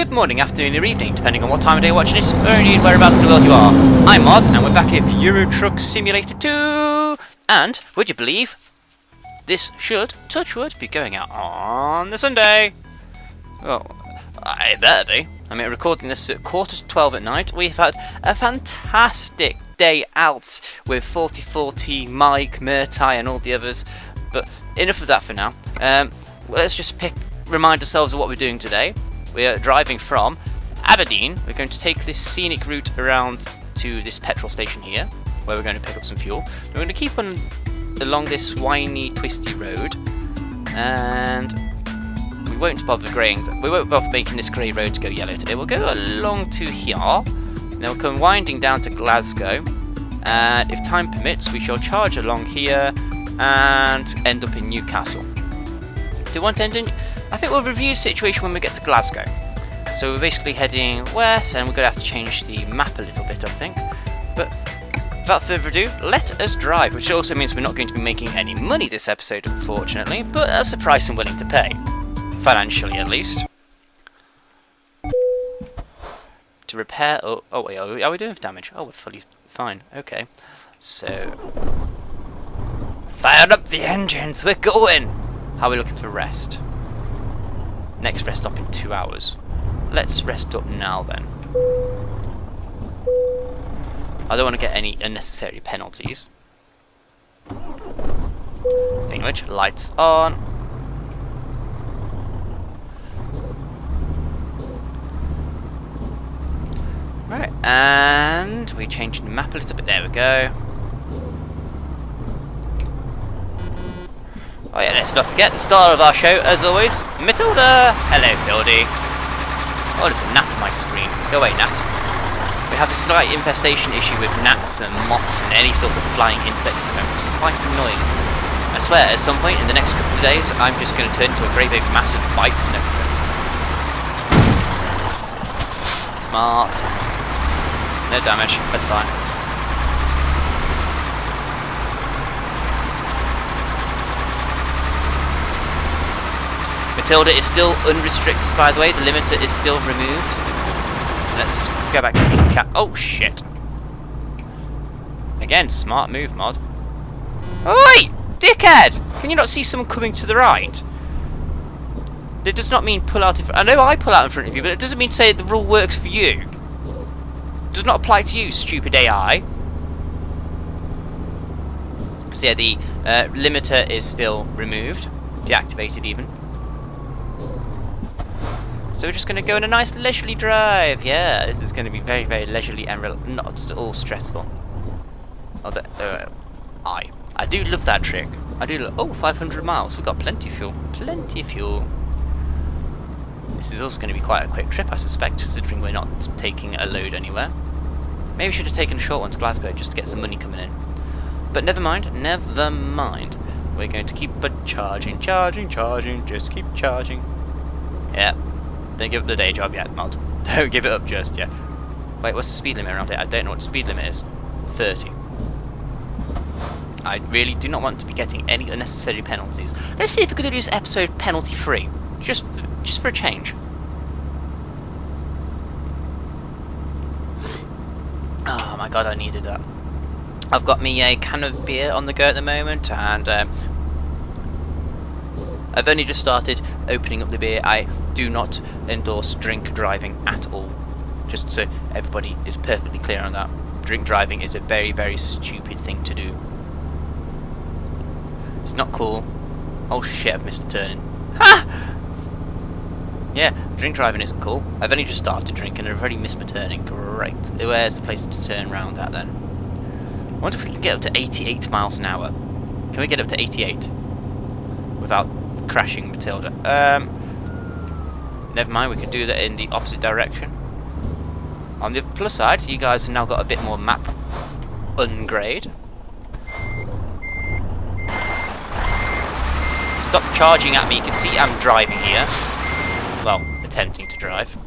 good morning, afternoon, or evening, depending on what time of day you're watching this, or indeed whereabouts in the world you are. I'm Mod, and we're back here for Euro Truck Simulator 2! And, would you believe, this should, touch wood, be going out on the Sunday! Well, it better be. I mean, recording this at 11:45 at night. We've had a fantastic day out with 4040, Mike, Murtai, and all the others. But enough of that for now. Let's just remind ourselves of what we're doing today. We are driving from Aberdeen. We're going to take this scenic route around to this petrol station here, where we're going to pick up some fuel. We're going to keep on along this windy, twisty road, and we won't bother making this grey road to go yellow today. We'll go along to here, and then we'll come winding down to Glasgow, and if time permits, we shall charge along here and end up in Newcastle. Do you want to end in? I think we'll review the situation when we get to Glasgow. So we're basically heading west, and we're going to have to change the map a little bit, I think. But without further ado, let us drive, which also means we're not going to be making any money this episode, unfortunately, but that's the price I'm willing to pay. Financially, at least. To repair... Oh wait, are we doing damage? Oh, we're fully fine. Okay. So... fire up the engines! We're going! How are we looking for rest? Next rest stop in 2 hours. Let's rest up now then. I don't want to get any unnecessary penalties. Being which, lights on. Right, and we changed the map a little bit. There we go. Oh yeah, let's not forget the star of our show, as always, Matilda! Hello, Tildy. Oh, there's a gnat on my screen. Go away, gnat. We have a slight infestation issue with gnats and moths and any sort of flying insect at the moment. It's quite annoying. I swear, at some point in the next couple of days, I'm just going to turn into a great big massive bites and everything. Smart. No damage, that's fine. Matilda is still unrestricted, by the way. The limiter is still removed. Let's go back to the cat. Oh shit! Again, smart move, Mod. Oi, dickhead! Can you not see someone coming to the right? It does not mean pull out in front. I know I pull out in front of you, but it doesn't mean to say the rule works for you. It does not apply to you, stupid AI. So yeah, the limiter is still removed, deactivated even. So we're just going to go on a nice leisurely drive. Yeah, this is going to be very, very leisurely and not at all stressful. I do love that trick. I do love... Oh, 500 miles. We've got plenty of fuel. Plenty of fuel. This is also going to be quite a quick trip, I suspect, considering we're not taking a load anywhere. Maybe we should have taken a short one to Glasgow just to get some money coming in. But never mind, never mind. We're going to keep charging, just keep charging. Yeah. Don't give up the day job yet, Mod. Don't give it up just yet. Wait, what's the speed limit around here? I don't know what the speed limit is. 30. I really do not want to be getting any unnecessary penalties. Let's see if we could do this episode penalty free. Just for a change. Oh my god, I needed that. I've got me a can of beer on the go at the moment, and I've only just started opening up the beer. I do not endorse drink driving at all. Just so everybody is perfectly clear on that. Drink driving is a very, very stupid thing to do. It's not cool. Oh shit, I've missed a turn. Ha! Yeah, drink driving isn't cool. I've only just started drinking and I've already missed my turning. Great. Where's the place to turn around at then? I wonder if we can get up to 88 miles an hour. Can we get up to 88? Without crashing Matilda. Never mind, we can do that in the opposite direction. On the plus side, you guys have now got a bit more map ungrade. Stop charging at me, you can see I'm driving here. Well, attempting to drive.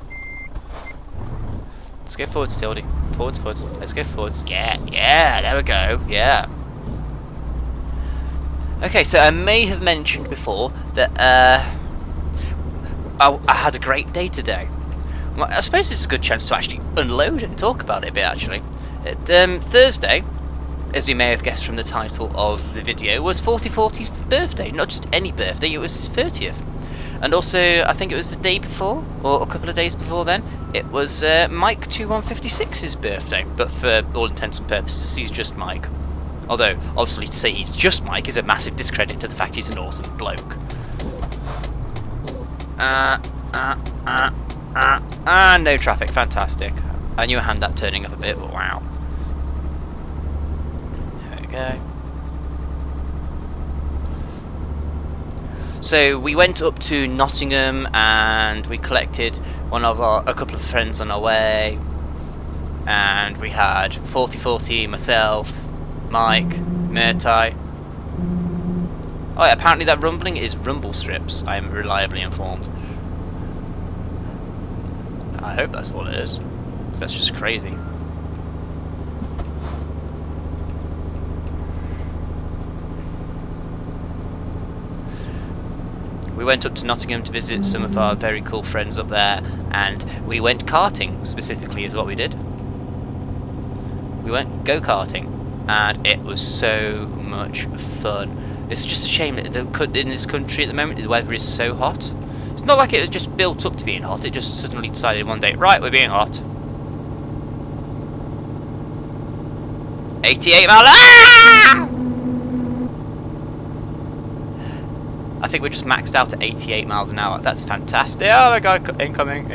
Let's go forwards, Tildy. Forwards. Let's go forwards. Yeah, there we go. Yeah. Okay, so I may have mentioned before that I had a great day today. Well, I suppose this is a good chance to actually unload and talk about it a bit, actually. Thursday, as you may have guessed from the title of the video, was 4040's birthday. Not just any birthday, it was his 30th. And also, I think it was the day before, or a couple of days before then, it was Mike 2156's birthday. But for all intents and purposes, he's just Mike. Although, obviously, to say he's just Mike is a massive discredit to the fact he's an awesome bloke. No traffic, fantastic. I knew I had that turning up a bit, but wow. There we go. So we went up to Nottingham and we collected a couple of friends on our way, and we had 4040, myself, Mike, Murtai. Oh yeah, apparently that rumbling is rumble strips, I am reliably informed. I hope that's all it is, 'cause that's just crazy. We went up to Nottingham to visit some of our very cool friends up there, and we went karting, specifically is what we did. We went go-karting, and it was so much fun. It's just a shame that in this country at the moment the weather is so hot. It's not like it just built up to being hot, it just suddenly decided one day, right, we're being hot. 88 miles. Ah! I think we're just maxed out at 88 miles an hour. That's fantastic. Oh my god, incoming,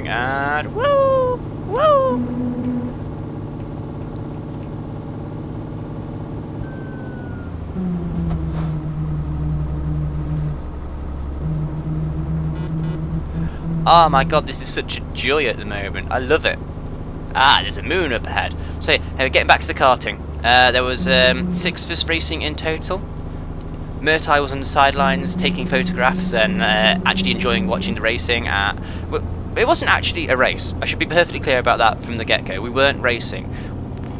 and woo! Woo! Oh my god, this is such a joy at the moment. I love it. Ah, there's a moon up ahead. So, getting back to the karting. There was 6 of us racing in total. Murtai was on the sidelines taking photographs and actually enjoying watching the racing. It wasn't actually a race. I should be perfectly clear about that from the get-go. We weren't racing.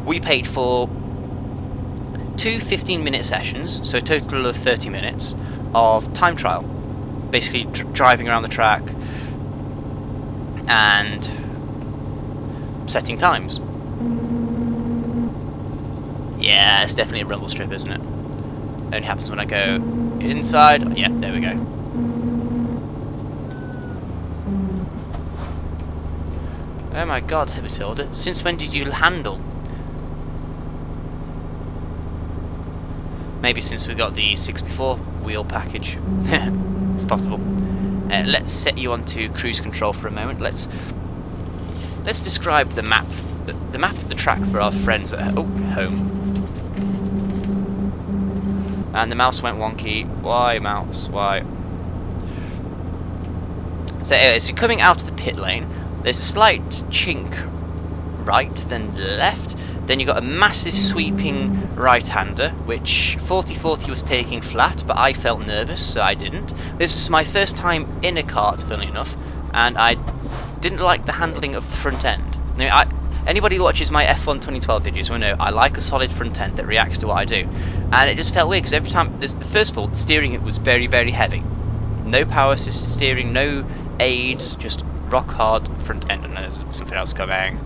We paid for 2 15-minute sessions, so a total of 30 minutes of time trial. Basically driving around the track and setting times. Yeah, it's definitely a rumble strip, isn't it? Only happens when I go inside. Yeah, there we go. Oh my god, Matilda, since when did you handle? Maybe since we got the 6x4 wheel package. It's possible. Let's set you onto cruise control for a moment. Let's describe the map. The map of the track for our friends at home. And the mouse went wonky. Why, mouse? Why? So anyway, so coming out of the pit lane, there's a slight chink right, then left. Then you've got a massive sweeping right-hander, which 4040 was taking flat, but I felt nervous, so I didn't. This is my first time in a kart, funnily enough, and I didn't like the handling of the front end. Now, anybody who watches my F1 2012 videos will know I like a solid front end that reacts to what I do. And it just felt weird, because every time, first of all, the steering it was very, very heavy. No power assisted steering, no aids, just rock hard front end. And there's something else coming.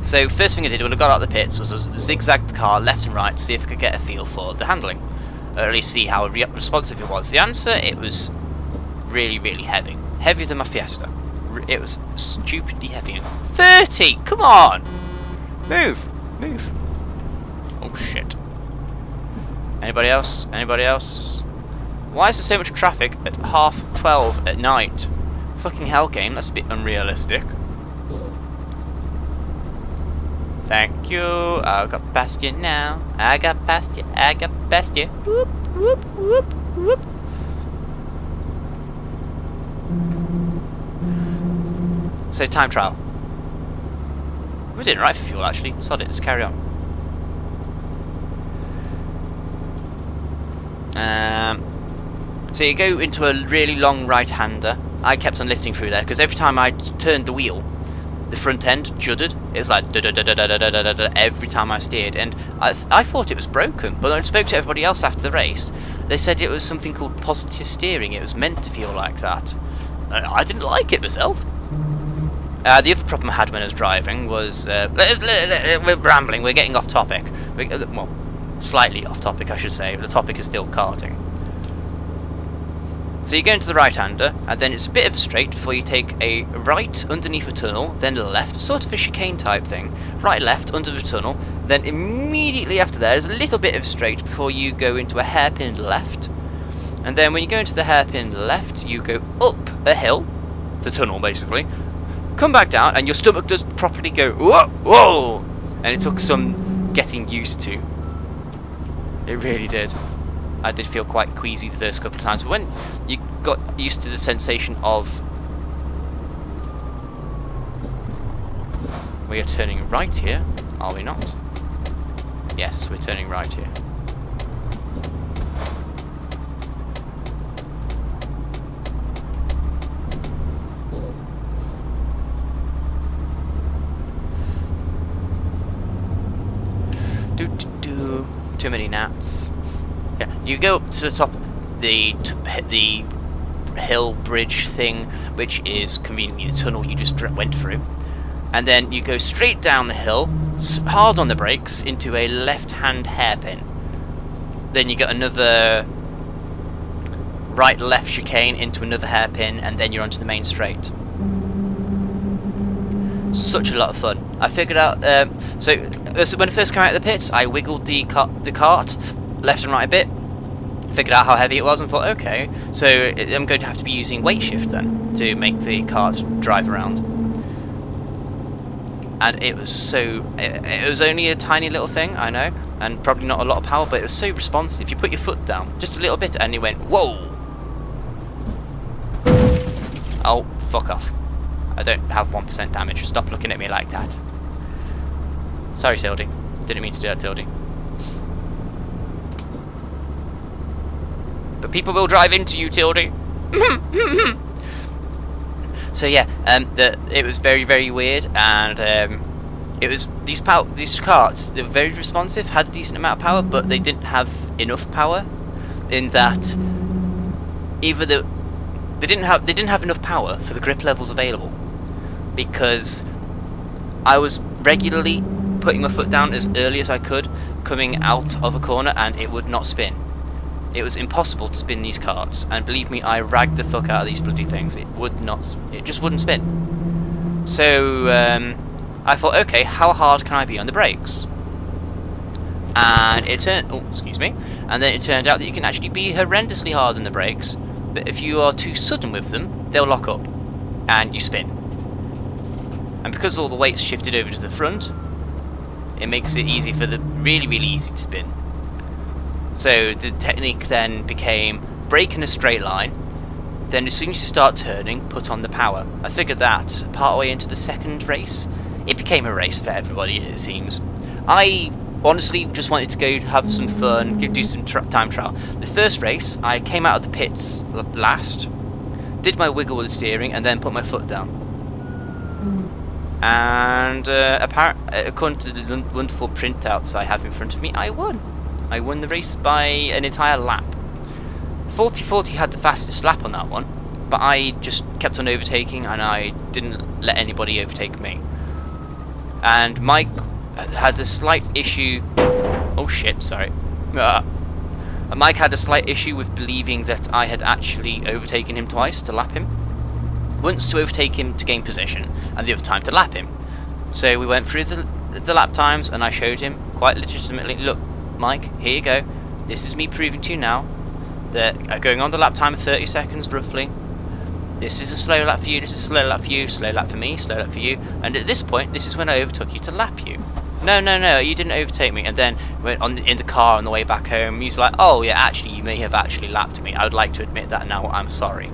So first thing I did when I got out of the pits was zigzag the car left and right to see if I could get a feel for the handling. Or at least see how responsive it was. The answer, it was really, really heavy. Heavier than my Fiesta. It was stupidly heavy. 30! Come on! Move! Move! Oh shit. Anybody else? Anybody else? Why is there so much traffic at 12:30 at night? Fucking hell, game, that's a bit unrealistic. Thank you, I got past you now. I got past you, I got past you. Whoop, whoop, whoop, whoop. So, time trial. We're doing right for fuel, actually. Sod it, let's carry on. So you go into a really long right-hander. I kept on lifting through there, because every time I turned the wheel, the front end juddered. It was like da-da-da-da-da-da-da-da every time I steered, and I thought it was broken. But when I spoke to everybody else after the race, They said it was something called positive steering. It was meant to feel like that. I didn't like it myself. The other problem I had when I was driving was... we're rambling, we're getting off topic. Well, slightly off topic, I should say. The topic is still karting. So you go into the right-hander, and then it's a bit of a straight before you take a right underneath a tunnel, then left, sort of a chicane type thing. Right, left, under the tunnel, then immediately after there's a little bit of a straight before you go into a hairpin left. And then when you go into the hairpin left, you go up a hill, the tunnel basically, come back down, and your stomach does properly go, whoa, whoa! And it took some getting used to. It really did. I did feel quite queasy the first couple of times, but when you got used to the sensation of... We are turning right here, are we not? Yes, we're turning right here. Too many gnats. Yeah, you go up to the top of the hill bridge thing, which is conveniently the tunnel you just went through, and then you go straight down the hill, hard on the brakes, into a left-hand hairpin. Then you get another right-left chicane into another hairpin, and then you're onto the main straight. Such a lot of fun. I figured out. So when I first came out of the pits, I wiggled the cart left and right a bit, figured out how heavy it was, and thought, okay, so I'm going to have to be using weight shift then to make the cart drive around. And it was so... It was only a tiny little thing, I know, and probably not a lot of power, but it was so responsive. You put your foot down just a little bit, and it went, whoa! Oh, fuck off. I don't have 1% damage. Stop looking at me like that. Sorry, Tildy. Didn't mean to do that, Tildy. But people will drive into you, Tildy. So yeah, it was very, very weird, and it was these carts. They were very responsive, had a decent amount of power, but they didn't have enough power. In that, either they didn't have enough power for the grip levels available, because I was regularly putting my foot down as early as I could, coming out of a corner, and it would not spin. It was impossible to spin these carts, and believe me, I ragged the fuck out of these bloody things. It just wouldn't spin. So I thought, okay, how hard can I be on the brakes? And it turned, and then it turned out that you can actually be horrendously hard on the brakes, but if you are too sudden with them, they'll lock up, and you spin. And because all the weight's shifted over to the front, it makes it easy for the really, really easy to spin. So the technique then became brake in a straight line, then as soon as you start turning, put on the power. I figured that partway into the second race, it became a race for everybody, it seems. I honestly just wanted to go have some fun, do some time trial. The first race, I came out of the pits last, did my wiggle with the steering, and then put my foot down. And according to the wonderful printouts I have in front of me, I won. I won the race by an entire lap. 40-40 had the fastest lap on that one, but I just kept on overtaking, and I didn't let anybody overtake me. And Mike had a slight issue... Oh shit, sorry. Mike had a slight issue with believing that I had actually overtaken him twice to lap him. Once to overtake him to gain position, and the other time to lap him. So we went through the lap times, and I showed him quite legitimately, look, Mike, here you go. This is me proving to you now that going on the lap time of 30 seconds roughly. This is a slow lap for you, this is a slow lap for you, slow lap for me, slow lap for you, and at this point, this is when I overtook you to lap you. No, you didn't overtake me. And then in the car on the way back home, he's like, oh yeah, actually, you may have actually lapped me. I would like to admit that now, I'm sorry.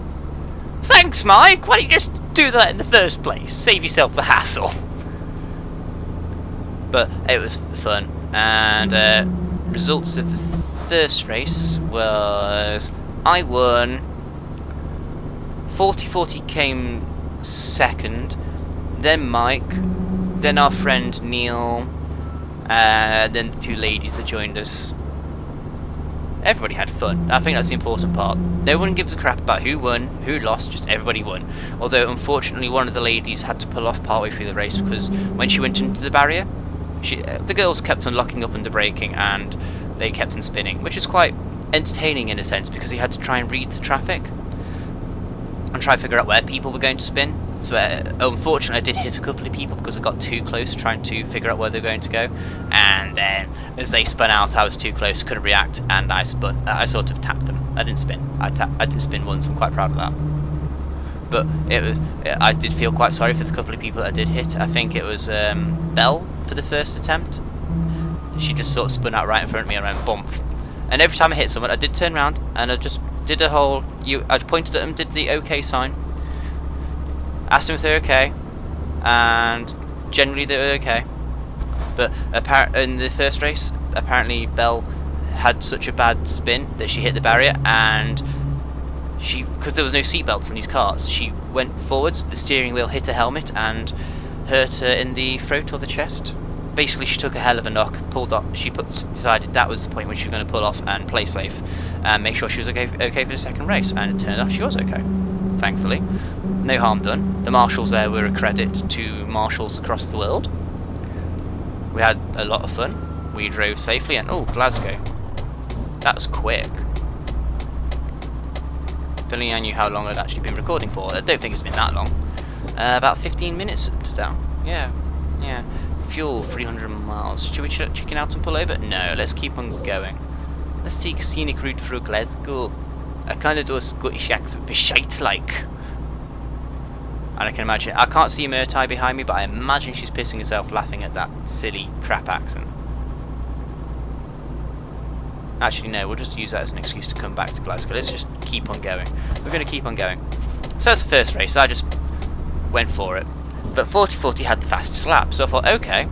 Thanks, Mike! Why don't you just do that in the first place? Save yourself the hassle. But it was fun, and results of the first race was I won. 40-40 came second, then Mike, then our friend Neil, then the two ladies that joined us. everybody had fun. I think that's the important part. No one gives a crap about who won, who lost, just everybody won. Although, unfortunately, one of the ladies had to pull off partway through the race because when she went into the barrier, the girls kept on locking up under braking and they kept on spinning, which is quite entertaining in a sense because he had to try and read the traffic and try to figure out where people were going to spin. So unfortunately I did hit a couple of people because I got too close trying to figure out where they're going to go, and then as they spun out I was too close, couldn't react, and I sort of tapped them. I didn't spin. I didn't spin once. I'm quite proud of that. But I did feel quite sorry for the couple of people that I did hit. I think it was Belle for the first attempt. She just sort of spun out right in front of me and went bump. And every time I hit someone I did turn around and I just did a whole I pointed at them, did the OK sign, asked them if they're okay, and generally they were okay. But in the first race, apparently Belle had such a bad spin that she hit the barrier, and because there was no seatbelts in these cars, she went forwards, the steering wheel hit her helmet and hurt her in the throat or the chest. Basically she took a hell of a knock, pulled up, decided that was the point when she was going to pull off and play safe and make sure she was okay for the second race, and it turned out she was okay, thankfully. No harm done. The marshals there were a credit to marshals across the world. We had a lot of fun. We drove safely, and oh, Glasgow. That was quick. If only I knew how long I'd actually been recording for. I don't think it's been that long. About 15 minutes to down. Yeah. Fuel 300 miles. Should we chicken out and pull over? No, let's keep on going. Let's take a scenic route through Glasgow. I kind of do a Scottish accent for shite like. And I can imagine, I can't see Murtai behind me, but I imagine she's pissing herself laughing at that silly crap accent. Actually no, we'll just use that as an excuse to come back to Glasgow. Let's just keep on going. We're going to keep on going. So that's the first race, I just went for it. But 4040 had the fastest lap, so I thought, okay,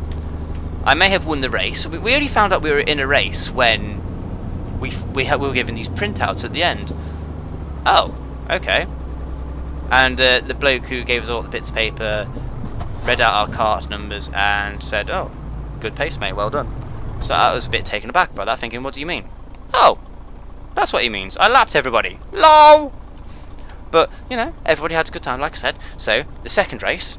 I may have won the race. We only found out we were in a race when we were given these printouts at the end. Oh, okay. And the bloke who gave us all the bits of paper read out our cart numbers and said, oh, good pace, mate, well done. So I was a bit taken aback by that, thinking, what do you mean? Oh, that's what he means. I lapped everybody. LOL! But, you know, everybody had a good time, like I said. So, the second race,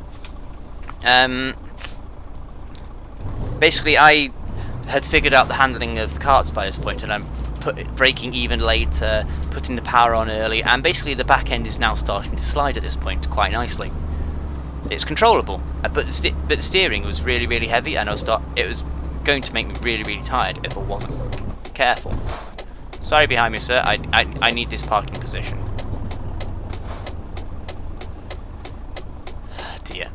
basically I had figured out the handling of the carts by this point, and I'm braking even later, putting the power on early, and basically the back end is now starting to slide at this point quite nicely. It's controllable, but the steering was really, really heavy, and it was going to make me really, really tired if I wasn't careful. Sorry behind me, sir. I need this parking position. Dear.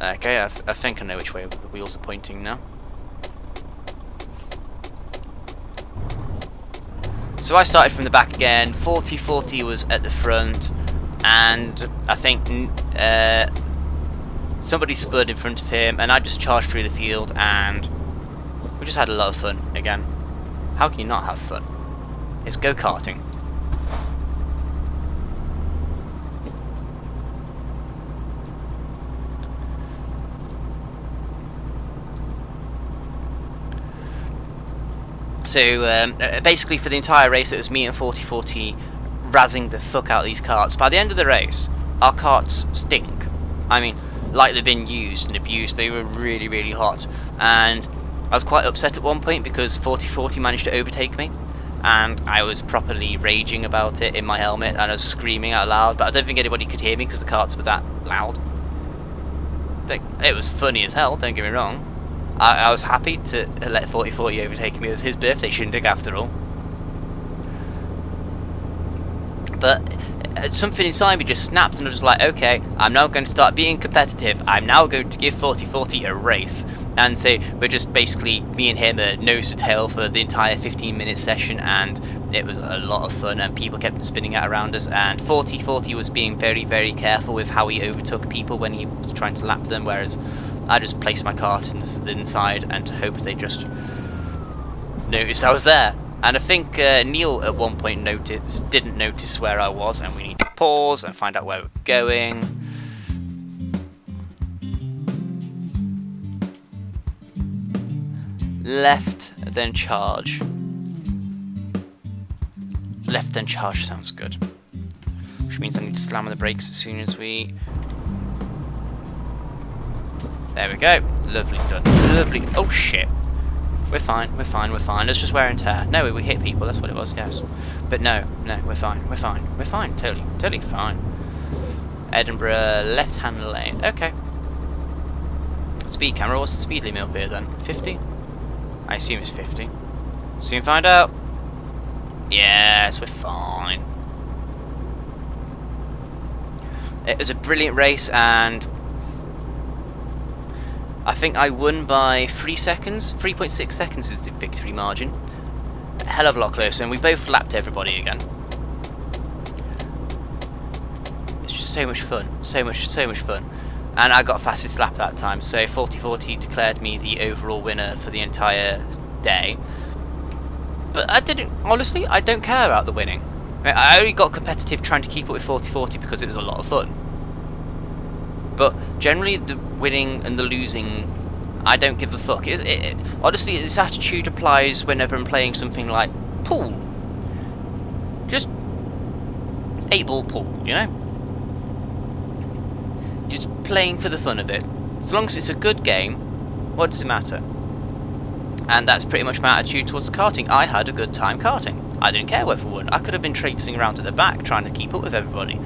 Okay, I think I know which way the wheels are pointing now. So I started from the back again. 4040 was at the front, and I think somebody spurred in front of him, and I just charged through the field, and we just had a lot of fun again. How can you not have fun? It's go-karting. So basically for the entire race it was me and 4040 razzing the fuck out of these carts. By the end of the race, our carts stink. I mean, like they've been used and abused. They were really, really hot. And I was quite upset at one point because 4040 managed to overtake me. And I was properly raging about it in my helmet, and I was screaming out loud, but I don't think anybody could hear me because the carts were that loud. It was funny as hell, don't get me wrong. I was happy to let 4040 overtake me. It was his birthday shindig after all. But something inside me just snapped, and I was like, okay, I'm now going to start being competitive. I'm now going to give 4040 a race. And so we're just basically, me and him, nose to tail for the entire 15-minute session, and it was a lot of fun, and people kept spinning out around us, and 4040 was being very, very careful with how he overtook people when he was trying to lap them, whereas I just placed my cart inside and hoped they just noticed I was there. And I think Neil at one point didn't notice where I was, and we need to pause and find out where we're going. left, then charge. Left, then charge sounds good. Which means I need to slam on the brakes as soon as we... There we go. Lovely done. Lovely. Oh shit. We're fine, we're fine, we're fine. It's just wear and tear. No, we hit people, that's what it was, yes. But no, we're fine, we're fine, we're fine. Totally fine. Edinburgh, left-hand lane. Okay. Speed camera, what's the speed limit up here then? 50? I assume it's 50. Soon find out. Yes, we're fine. It was a brilliant race, and I think I won by 3 seconds. 3.6 seconds is the victory margin. A hell of a lot closer, and we both lapped everybody again. It's just so much fun. So much fun. And I got fastest lap that time, so 40-40 declared me the overall winner for the entire day. But honestly, I don't care about the winning. I only got competitive trying to keep up with 40-40 because it was a lot of fun. But generally, the winning and the losing, I don't give a fuck. Honestly, this attitude applies whenever I'm playing something like pool. Just 8-ball pool, you know? Just playing for the fun of it. As long as it's a good game, what does it matter? And that's pretty much my attitude towards karting. I had a good time karting. I didn't care whether I won. I could have been traipsing around at the back trying to keep up with everybody.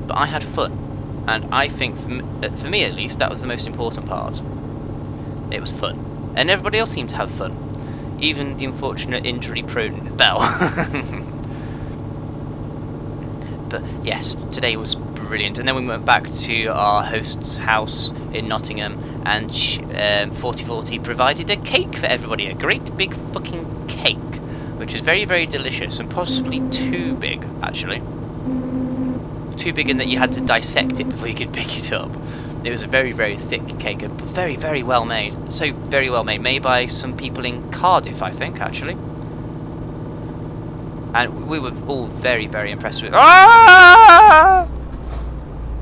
But I had fun. And I think, for me at least, that was the most important part. It was fun. And everybody else seemed to have fun. Even the unfortunate injury-prone Bell. But yes, today was brilliant. And then we went back to our host's house in Nottingham, and 40-40 provided a cake for everybody. A great big fucking cake, which is very, very delicious, and possibly too big, actually. Too big in that you had to dissect it before you could pick it up. It was a very, very thick cake, and very, very well made. So very well made by some people in Cardiff, I think, actually. And we were all very, very impressed with... Ah!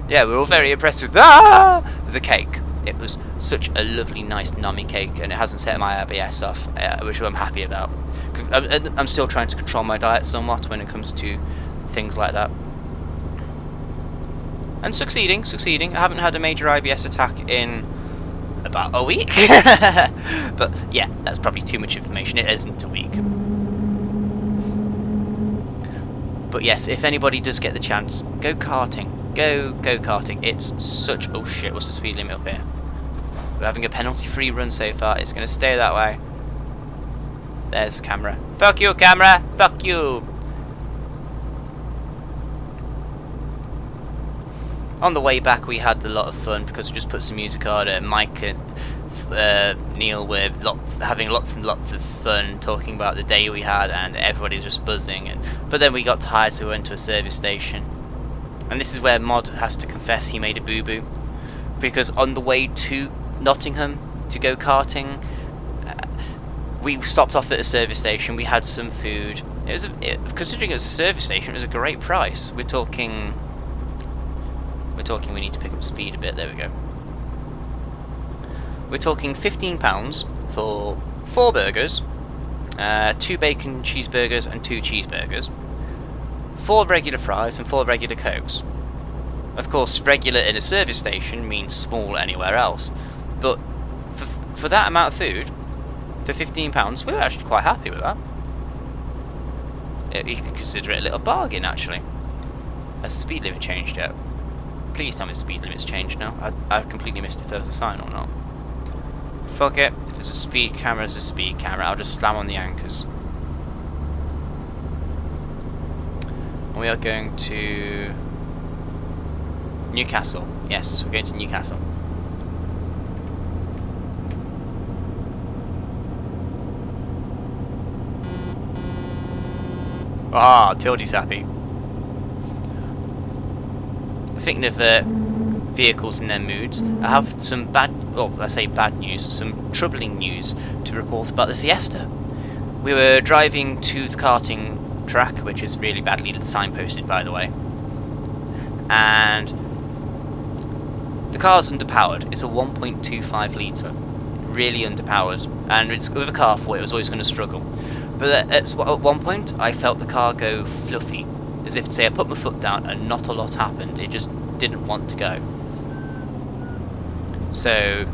Yeah, we were all very impressed with the cake. It was such a lovely, nice, nummy cake, and it hasn't set my IBS off, which I'm happy about. I'm still trying to control my diet somewhat when it comes to things like that. And succeeding. I haven't had a major IBS attack in about a week. But yeah, that's probably too much information. It isn't a week. But yes, if anybody does get the chance, go karting. Go karting. It's such... Oh shit, what's the speed limit up here? We're having a penalty-free run so far. It's going to stay that way. There's the camera. Fuck you, camera! Fuck you! On the way back we had a lot of fun because we just put some music on. Mike and Neil were having lots and lots of fun talking about the day we had, and everybody was just buzzing. But then we got tired, so we went to a service station. And this is where Mod has to confess he made a boo-boo. Because on the way to Nottingham to go karting, we stopped off at a service station. We had some food. Considering it was a service station, it was a great price. We're talking we need to pick up speed a bit. There we go. We're talking £15 for 4 burgers, 2 bacon cheeseburgers and 2 cheeseburgers, 4 regular fries and 4 regular cokes. Of course, regular in a service station means small anywhere else, but for that amount of food, for £15, we were actually quite happy with that. You can consider it a little bargain, actually. Has the speed limit changed yet? Please tell me the speed limit's changed now. I completely missed if there was a sign or not. Fuck it. If there's a speed camera, it's a speed camera. I'll just slam on the anchors. And we are going to Newcastle. Yes, we're going to Newcastle. Ah, Tildy's happy. Thinking of vehicles and their moods, I have some bad news, some troubling news to report about the Fiesta. We were driving to the karting track, which is really badly signposted, by the way, and the car's underpowered. It's a 1.25 litre, really underpowered, and it's with a car for it was always going to struggle. But at one point, I felt the car go fluffy, as if to say I put my foot down and not a lot happened. It just didn't want to go. So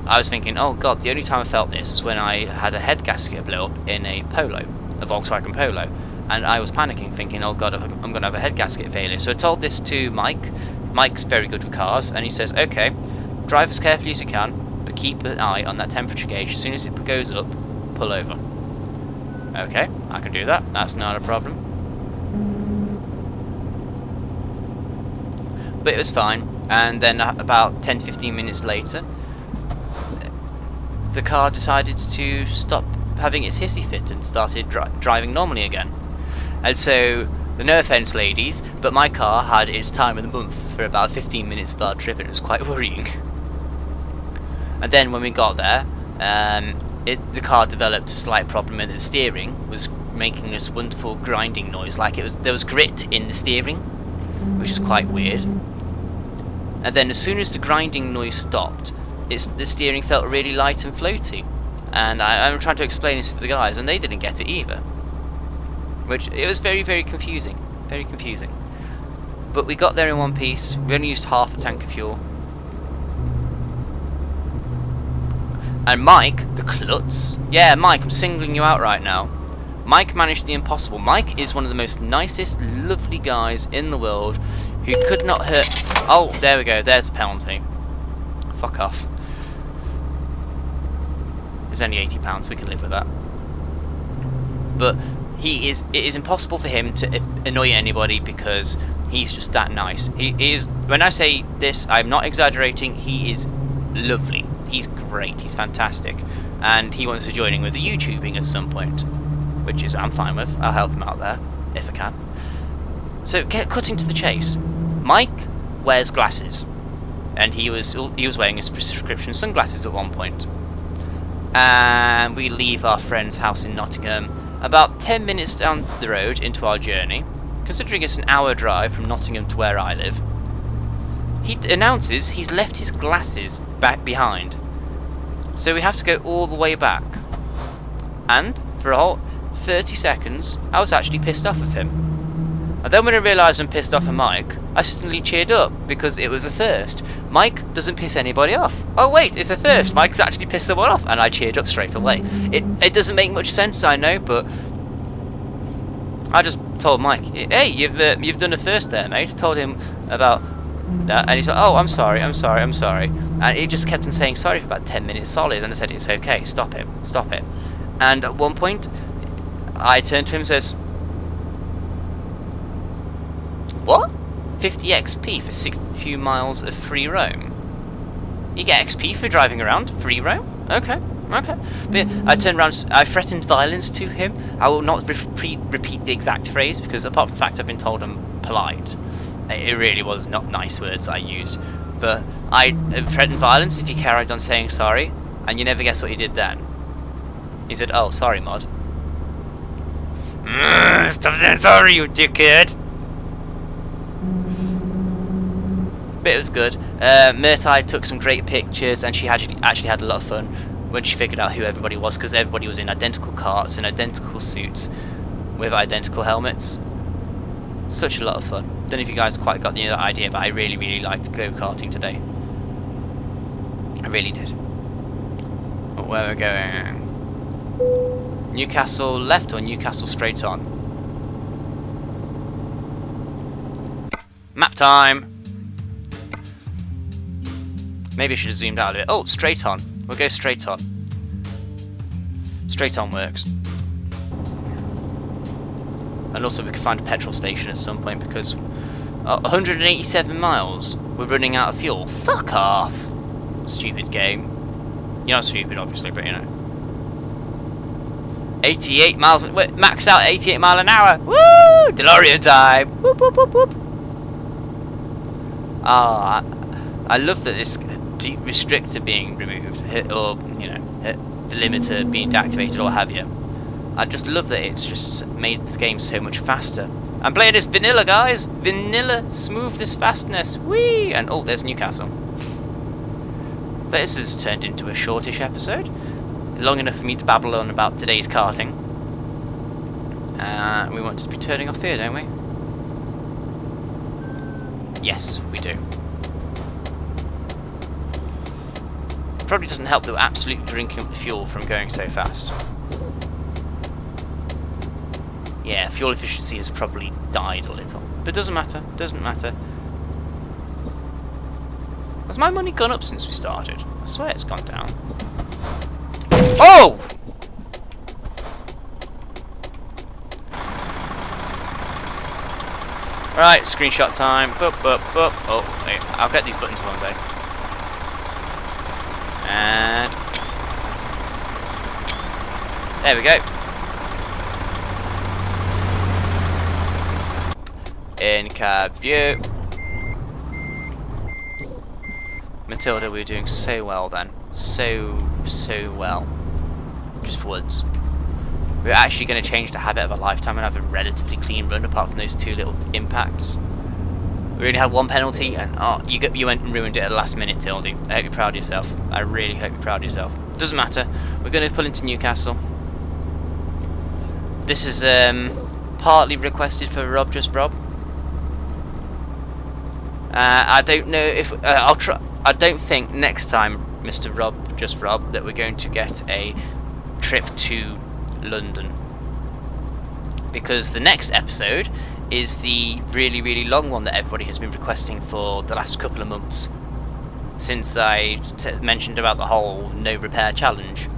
I was thinking, oh god, the only time I felt this is when I had a head gasket blow up in a Polo, a Volkswagen Polo, and I was panicking, thinking, oh god, I'm going to have a head gasket failure. So I told this to Mike. Mike's very good with cars, and he says, okay, drive as carefully as you can, but keep an eye on that temperature gauge. As soon as it goes up, pull over. Okay, I can do that. That's not a problem. But it was fine, and then about 10-15 minutes later, the car decided to stop having its hissy fit and started driving normally again. And so, no offence ladies, but my car had its time of the month for about 15 minutes of our trip, and it was quite worrying. And then when we got there, the car developed a slight problem in the steering, was making this wonderful grinding noise, like there was grit in the steering, which is quite weird. And then as soon as the grinding noise stopped, the steering felt really light and floaty. And I'm trying to explain this to the guys, and they didn't get it either. Which, it was very, very confusing. Very confusing. But we got there in one piece. We only used half a tank of fuel. And Mike, the klutz. Yeah, Mike, I'm singling you out right now. Mike managed the impossible. Mike is one of the most nicest, lovely guys in the world who could not hurt... Oh, there we go. There's the penalty. Fuck off. It's only £80, so we can live with that. But it is impossible for him to annoy anybody because he's just that nice. He is, when I say this, I'm not exaggerating, he is lovely. He's great, he's fantastic. And he wants to join in with the YouTubing at some point, which is I'm fine with. I'll help him out there, if I can. So, cutting to the chase. Mike wears glasses, and he was wearing his prescription sunglasses at one point. And we leave our friend's house in Nottingham about 10 minutes down the road into our journey. Considering it's an hour drive from Nottingham to where I live, he announces he's left his glasses back behind. So we have to go all the way back. And for a whole 30 seconds, I was actually pissed off with him. And then when I realised I'm pissed off at Mike, I suddenly cheered up because it was a first. Mike doesn't piss anybody off. Oh wait, it's a first. Mike's actually pissed someone off, and I cheered up straight away. It doesn't make much sense, I know, but I just told Mike, hey, you've done a first there, mate. Told him about that, and he said, oh, I'm sorry. And he just kept on saying sorry for about 10 minutes solid, and I said, it's okay, stop it. And at one point, I turned to him and says, what? 50 XP for 62 miles of free roam? You get XP for driving around free roam? Okay. But I turned around, I threatened violence to him. I will not repeat the exact phrase because apart from the fact I've been told I'm polite, it really was not nice words I used. But I threatened violence if he carried on saying sorry, and you never guess what he did then. He said, oh, sorry, Mod. Stop saying sorry, you dickhead! But it was good. Myrtai took some great pictures, and she actually had a lot of fun when she figured out who everybody was, because everybody was in identical carts and identical suits with identical helmets. Such a lot of fun. Don't know if you guys quite got the idea, but I really, really liked go-karting today. I really did. But where we're going? Newcastle left or Newcastle straight on? Map time! Maybe I should have zoomed out a bit. Oh, straight on. We'll go straight on. Straight on works. And also we can find a petrol station at some point because 187 miles. We're running out of fuel. Fuck off! Stupid game. You're not stupid, obviously, but you know. 88 miles. Max out 88 mile an hour. Woo! DeLorean time. Whoop whoop whoop whoop. Ah, I love that this deep restrictor being removed, or you know, the limiter being deactivated, or have you. I just love that it's just made the game so much faster. I'm playing this vanilla, guys. Vanilla smoothness, fastness. Whee! And oh, there's Newcastle. This has turned into a shortish episode, long enough for me to babble on about today's karting. We want to be turning off here, don't we? Yes, we do. Probably doesn't help that we're absolutely drinking up the fuel from going so fast. Yeah, fuel efficiency has probably died a little. But it doesn't matter, doesn't matter. Has my money gone up since we started? I swear it's gone down. Oh! Right, screenshot time. Boop, boop, boop. Oh, wait, I'll get these buttons one day. And there we go. In cab view. Matilda, we were doing so well then. So well. Just for once. We're actually going to change the habit of a lifetime and have a relatively clean run apart from those two little impacts. We only had one penalty and you went and ruined it at the last minute, Tildy. I hope you're proud of yourself. I really hope you're proud of yourself. Doesn't matter. We're going to pull into Newcastle. This is partly requested for Rob Just Rob. I don't know if I'll try. I don't think next time, Mr. Rob Just Rob, that we're going to get a trip to London, because the next episode is the really long one that everybody has been requesting for the last couple of months since I mentioned about the whole no repair challenge.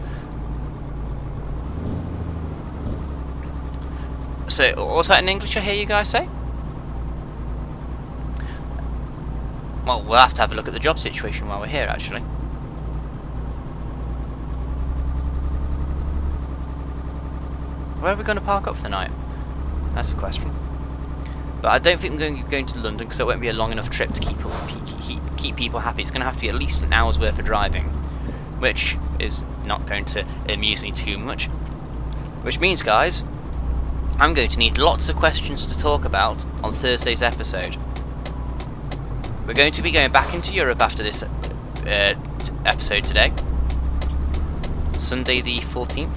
So what's that in English I hear you guys say? Well, we'll have to have a look at the job situation while we're here, actually. Where are we going to park up for the night? That's the question. But I don't think I'm going to be going to London because it won't be a long enough trip to keep people happy. It's going to have to be at least an hour's worth of driving, which is not going to amuse me too much. Which means, guys, I'm going to need lots of questions to talk about on Thursday's episode. We're going to be going back into Europe after this episode today, Sunday the 14th.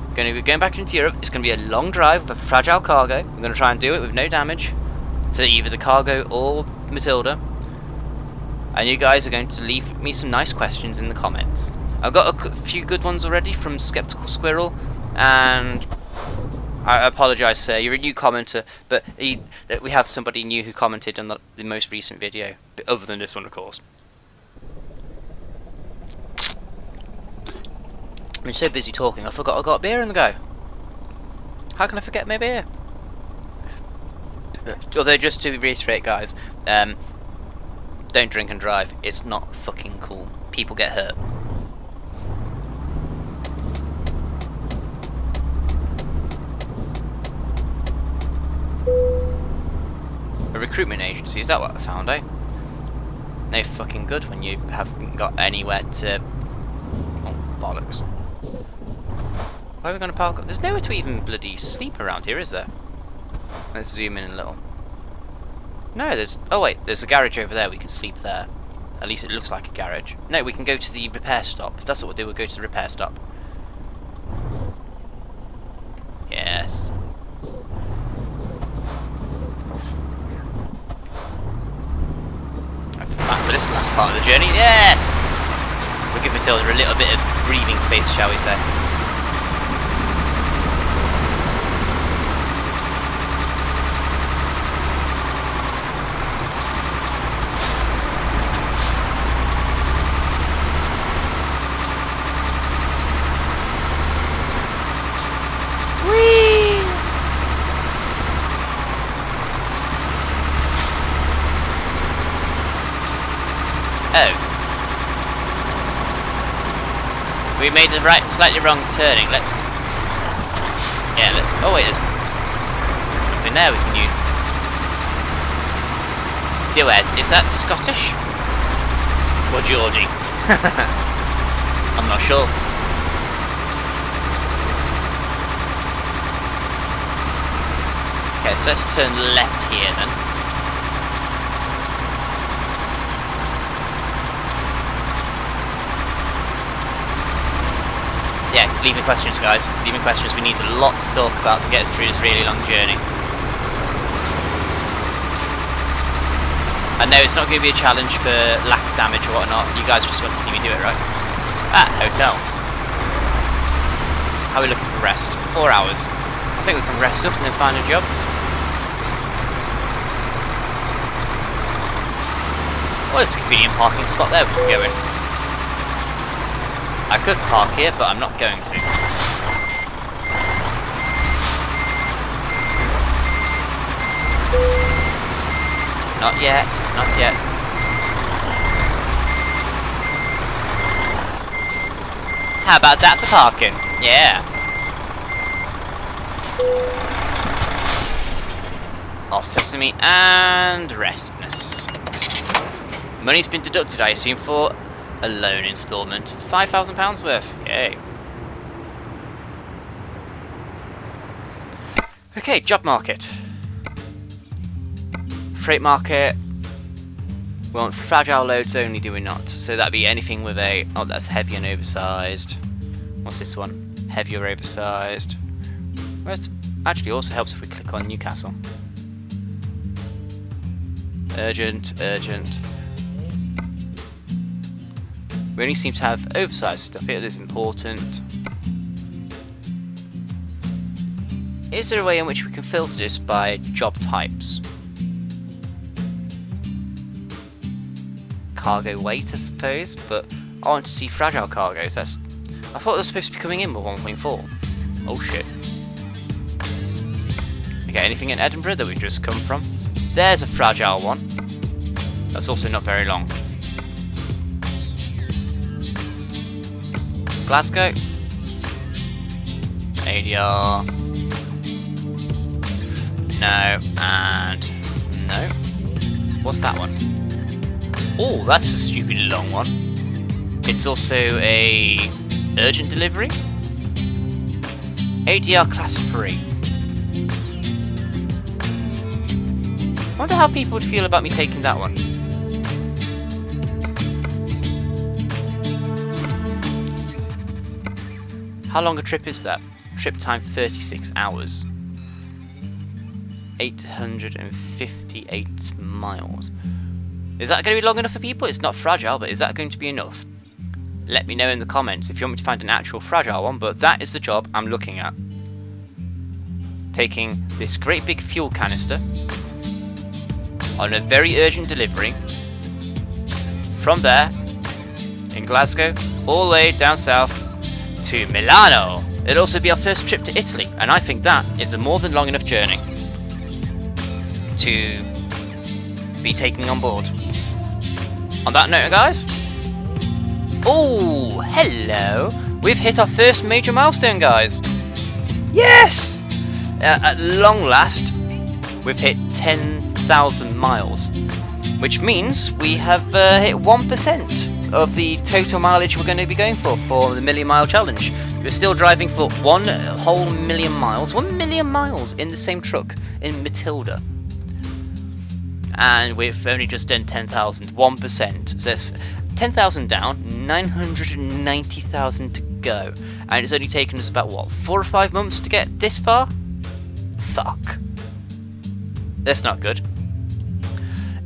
We're going to be going back into Europe. It's going to be a long drive with fragile cargo. We're going to try and do it with no damage to either the cargo or Matilda. And you guys are going to leave me some nice questions in the comments. I've got a few good ones already from Skeptical Squirrel, and I apologise, sir, you're a new commenter, but we have somebody new who commented on the most recent video, other than this one, of course. I've been so busy talking, I forgot I got a beer in the go. How can I forget my beer? Although, just to reiterate, guys, don't drink and drive. It's not fucking cool. People get hurt. A recruitment agency, is that what I found, eh? No fucking good when you haven't got anywhere to... Oh, bollocks. Where are we going to park up? There's nowhere to even bloody sleep around here, is there? Let's zoom in a little. No, there's... Oh wait, there's a garage over there, we can sleep there. At least it looks like a garage. No, we can go to the repair stop. That's what we'll do, we'll go to the repair stop. Yes. For this last part of the journey, yes! We'll give Matilda a little bit of breathing space, shall we say. Oh. We made a slightly wrong turning. Let's... Yeah, oh wait, there's something there we can use. Duet, is that Scottish? Or Geordie? I'm not sure. Okay, so let's turn left here then. yeah, leave me questions, guys. Leave me questions. We need a lot to talk about to get us through this really long journey. I know it's not going to be a challenge for lack of damage or whatnot. You guys just want to see me do it, right? Ah, hotel. How are we looking for rest? 4 hours. I think we can rest up and then find a job. Well, there's a convenient parking spot there we can go in. I could park here, but I'm not going to. Not yet, not yet. How about that for parking? Yeah. Off sesame and restness. Money's been deducted, I assume, for a loan instalment. £5,000 worth. Yay. Okay, job market. Freight market. We want fragile loads only, do we not? So that'd be anything with a... Oh, that's heavy and oversized. What's this one? Heavy or oversized. Where's... Actually, also helps if we click on Newcastle. Urgent, urgent. We only seem to have oversized stuff here that's important. Is there a way in which we can filter this by job types? Cargo weight, I suppose, but I want to see fragile cargoes. That's... I thought they were supposed to be coming in with 1.4. Oh shit. Okay, anything in Edinburgh that we've just come from? There's a fragile one. That's also not very long. Glasgow. ADR. No, and no. What's that one? Oh, that's a stupidly long one. It's also a urgent delivery. ADR class 3. I wonder how people would feel about me taking that one. How long a trip is that? Trip time 36 hours. 858 miles. Is that going to be long enough for people? It's not fragile, but is that going to be enough? Let me know in the comments if you want me to find an actual fragile one, but that is the job I'm looking at. Taking this great big fuel canister on a very urgent delivery from there in Glasgow all the way down south to Milano. It'll also be our first trip to Italy, and I think that is a more than long enough journey to be taking on board. On that note, guys, oh, hello, we've hit our first major milestone, guys. Yes! At long last, we've hit 10,000 miles, which means we have hit 1% of the total mileage we're going to be going for the million mile challenge. We're still driving for 1 whole million miles, 1 million miles in the same truck in Matilda. And we've only just done 10,000, 1%. So it's 10,000 down, 990,000 to go. And it's only taken us about, what, 4 or 5 months to get this far? Fuck. That's not good.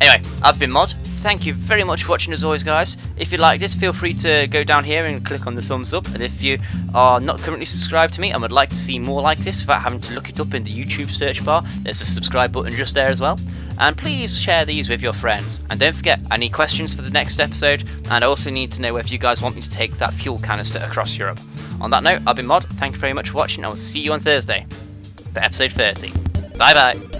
Anyway, I've been Mod. Thank you very much for watching as always, guys. If you like this, feel free to go down here and click on the thumbs up. And if you are not currently subscribed to me and would like to see more like this without having to look it up in the YouTube search bar, there's a subscribe button just there as well. And please share these with your friends. And don't forget, I need questions for the next episode, and I also need to know whether you guys want me to take that fuel canister across Europe. On that note, I've been Mod. Thank you very much for watching. I will see you on Thursday for episode 30. Bye bye.